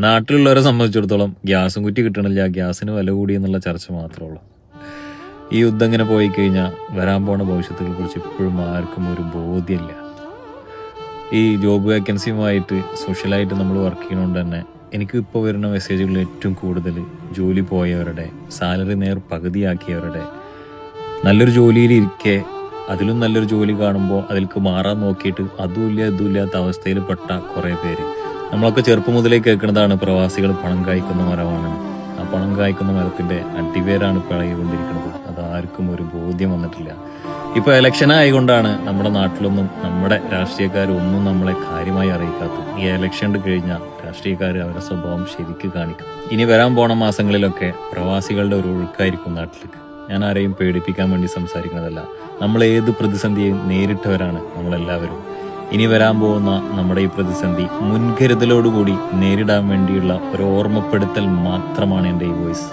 നാട്ടിലുള്ളവരെ സംബന്ധിച്ചിടത്തോളം ഗ്യാസും കുറ്റി കിട്ടണില്ല, ഗ്യാസിന് വില കൂടി എന്നുള്ള ചർച്ച മാത്രമേ ഉള്ളൂ. ഈ യുദ്ധം ഇങ്ങനെ പോയി കഴിഞ്ഞാൽ വരാൻ പോണ ഭവിഷ്യത്തിനെ കുറിച്ച് ഇപ്പോഴും ആർക്കും ഒരു ബോധ്യമില്ല. ഈ ജോബ് വേക്കൻസിയുമായിട്ട് സോഷ്യലായിട്ട് നമ്മൾ വർക്ക് ചെയ്യുന്നതുകൊണ്ട് തന്നെ എനിക്ക് ഇപ്പോൾ വരുന്ന മെസ്സേജുകളിൽ ഏറ്റവും കൂടുതൽ ജോലി പോയവരുടെ, സാലറി പകുതിയാക്കിയവരുടെ, നല്ലൊരു ജോലിയിലിരിക്കെ അതിലും നല്ലൊരു ജോലി കാണുമ്പോൾ അതിലേക്ക് മാറാൻ നോക്കിയിട്ട് അതുമില്ല ഇതുമില്ലാത്ത അവസ്ഥയിൽ പെട്ട കുറേ പേര്. നമ്മളൊക്കെ ചെറുപ്പം മുതലേ കേൾക്കുന്നതാണ് പ്രവാസികൾ പണം കായ്ക്കുന്ന മരമാണ്. ആ പണം കായ്ക്കുന്ന മരത്തിൻ്റെ അടിവേരാണ് പിളകിക്കൊണ്ടിരിക്കുന്നത്. അതാർക്കും ഒരു ബോധ്യം വന്നിട്ടില്ല. ഇപ്പോൾ ഇലക്ഷൻ ആയതുകൊണ്ടാണ് നമ്മുടെ നാട്ടിലൊന്നും നമ്മുടെ രാഷ്ട്രീയക്കാരൊന്നും നമ്മളെ കാര്യമായി അറിയിക്കാത്തത്. ഈ ഇലക്ഷൻ കഴിഞ്ഞാൽ രാഷ്ട്രീയക്കാർ അവരുടെ സ്വഭാവം ശരിക്ക് കാണിക്കും. ഇനി വരാൻ പോണ മാസങ്ങളിലൊക്കെ പ്രവാസികളുടെ ഒരു ഒഴുക്കായിരിക്കും നാട്ടിലേക്ക്. ഞാൻ ആരെയും പേടിപ്പിക്കാൻ വേണ്ടി സംസാരിക്കുന്നതല്ല. നമ്മൾ ഏത് പ്രതിസന്ധിയും നേരിട്ടവരാണ് നമ്മളെല്ലാവരും. ഇനി വരാൻ പോകുന്ന നമ്മുടെ ഈ പ്രതിസന്ധി മുൻകരുതലോടുകൂടി നേരിടാൻ വേണ്ടിയുള്ള ഒരു ഓർമ്മപ്പെടുത്തൽ മാത്രമാണ് എൻ്റെ ഈ വോയിസ്.